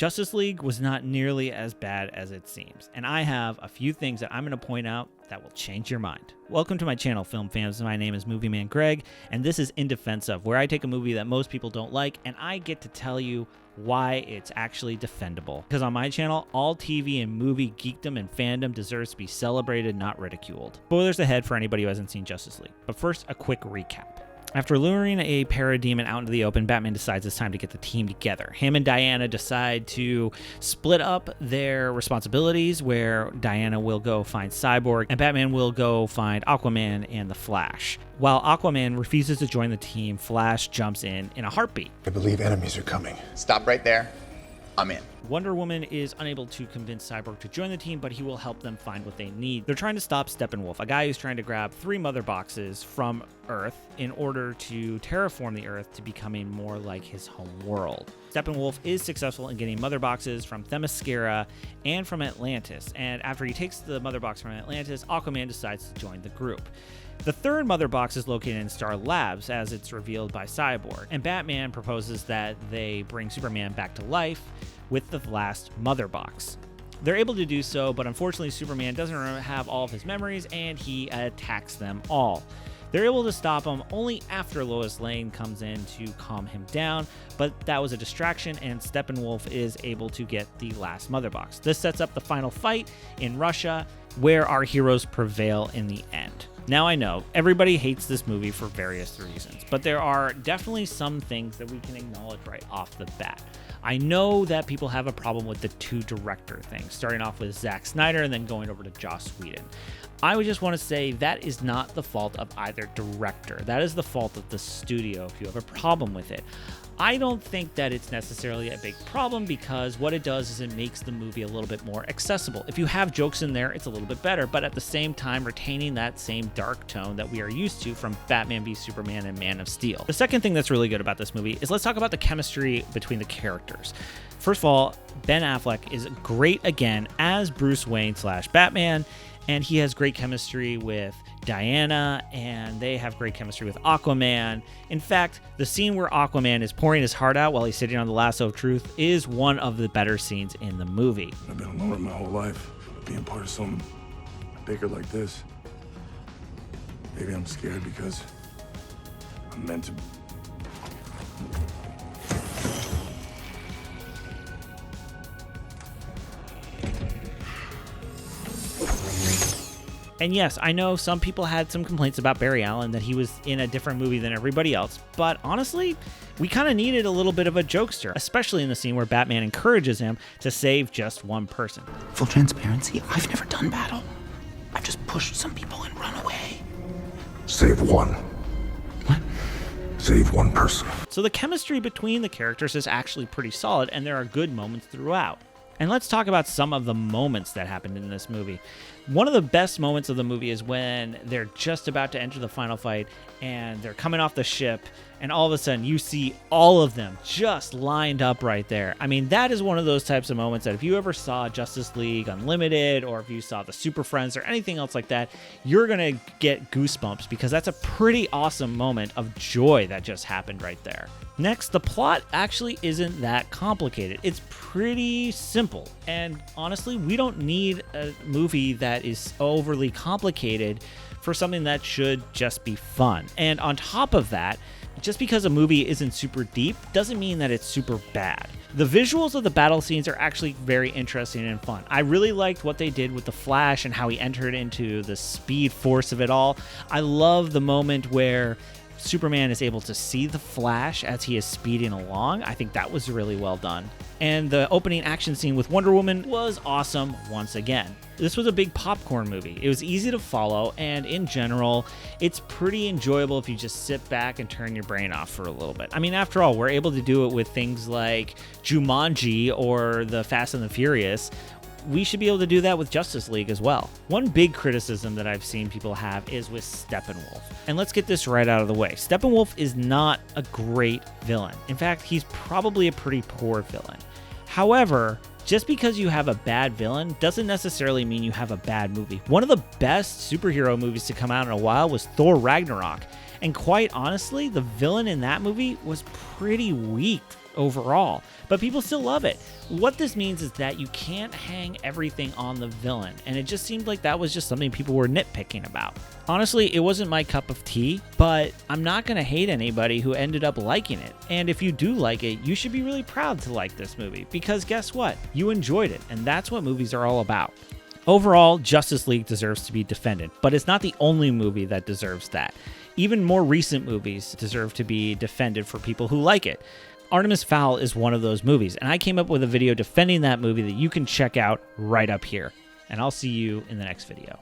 Justice League was not nearly as bad as it seems, and I have a few things that I'm going to point out that will change your mind. Welcome to my channel, Film Fans. My name is Movie Man Greg, and this is In Defense Of, where I take a movie that most people don't like, and I get to tell you why it's actually defendable. Because on my channel, all TV and movie geekdom and fandom deserves to be celebrated, not ridiculed. Spoilers ahead for anybody who hasn't seen Justice League. But first, a quick recap. After luring a parademon out into the open, Batman decides it's time to get the team together. Him and Diana decide to split up their responsibilities, where Diana will go find Cyborg and Batman will go find Aquaman and the Flash. While Aquaman refuses to join the team, Flash jumps in a heartbeat. I believe enemies are coming. Stop right there. I'm in. Wonder Woman is unable to convince Cyborg to join the team, but he will help them find what they need. They're trying to stop Steppenwolf, a guy who's trying to grab 3 mother boxes from Earth in order to terraform the Earth to becoming more like his home world. Steppenwolf is successful in getting mother boxes from Themyscira and from Atlantis, and after he takes the mother box from Atlantis, Aquaman decides to join the group. The third mother box is located in Star Labs, as it's revealed by Cyborg, and Batman proposes that they bring Superman back to life with the last mother box. They're able to do so, but unfortunately Superman doesn't have all of his memories, and he attacks them all. They're able to stop him only after Lois Lane comes in to calm him down, but that was a distraction, and Steppenwolf is able to get the last mother box. This sets up the final fight in Russia, where our heroes prevail in the end. Now, I know everybody hates this movie for various reasons, but there are definitely some things that we can acknowledge right off the bat. I know that people have a problem with the 2 director thing, starting off with Zack Snyder and then going over to Joss Whedon. I would just want to say that is not the fault of either director. That is the fault of the studio if you have a problem with it. I don't think that it's necessarily a big problem, because what it does is it makes the movie a little bit more accessible. If you have jokes in there, it's a little bit better, but at the same time retaining that same dark tone that we are used to from Batman v Superman and Man of Steel. The second thing that's really good about this movie is let's talk about the chemistry between the characters. First of all, Ben Affleck is great again as Bruce Wayne / Batman, and he has great chemistry with Diana, and they have great chemistry with Aquaman. In fact, the scene where Aquaman is pouring his heart out while he's sitting on the lasso of truth is one of the better scenes in the movie. I've been alone my whole life. Being part of something bigger like this, maybe I'm scared because I'm meant to. And yes, I know some people had some complaints about Barry Allen, that he was in a different movie than everybody else, but honestly, we kind of needed a little bit of a jokester, especially in the scene where Batman encourages him to save just one person. Full transparency, I've never done battle. I've just pushed some people and run away. Save one. What? Save one person. So the chemistry between the characters is actually pretty solid, and there are good moments throughout. And let's talk about some of the moments that happened in this movie. One of the best moments of the movie is when they're just about to enter the final fight and they're coming off the ship, and all of a sudden you see all of them just lined up right there. I mean, that is one of those types of moments that if you ever saw Justice League Unlimited, or if you saw the Super Friends or anything else like that, you're going to get goosebumps, because that's a pretty awesome moment of joy that just happened right there. Next, the plot actually isn't that complicated. It's pretty simple. And honestly, we don't need a movie that is overly complicated for something that should just be fun. And on top of that, just because a movie isn't super deep doesn't mean that it's super bad. The visuals of the battle scenes are actually very interesting and fun. I really liked what they did with the Flash and how he entered into the speed force of it all. I love the moment where Superman is able to see the Flash as he is speeding along. I think that was really well done. And the opening action scene with Wonder Woman was awesome once again. This was a big popcorn movie. It was easy to follow, and in general, it's pretty enjoyable if you just sit back and turn your brain off for a little bit. I mean, after all, we're able to do it with things like Jumanji or the Fast and the Furious. We should be able to do that with Justice League as well. One big criticism that I've seen people have is with Steppenwolf. And let's get this right out of the way. Steppenwolf is not a great villain. In fact, he's probably a pretty poor villain. However, just because you have a bad villain doesn't necessarily mean you have a bad movie. One of the best superhero movies to come out in a while was Thor Ragnarok. And quite honestly, the villain in that movie was pretty weak. overall, but people still love it. What this means is that you can't hang everything on the villain, and it just seemed like that was just something people were nitpicking about. Honestly, it wasn't my cup of tea, but I'm not going to hate anybody who ended up liking it. And if you do like it, you should be really proud to like this movie, because guess what? You enjoyed it, and that's what movies are all about. Overall, Justice League deserves to be defended, but it's not the only movie that deserves that. Even more recent movies deserve to be defended for people who like it. Artemis Fowl is one of those movies, and I came up with a video defending that movie that you can check out right up here. And I'll see you in the next video.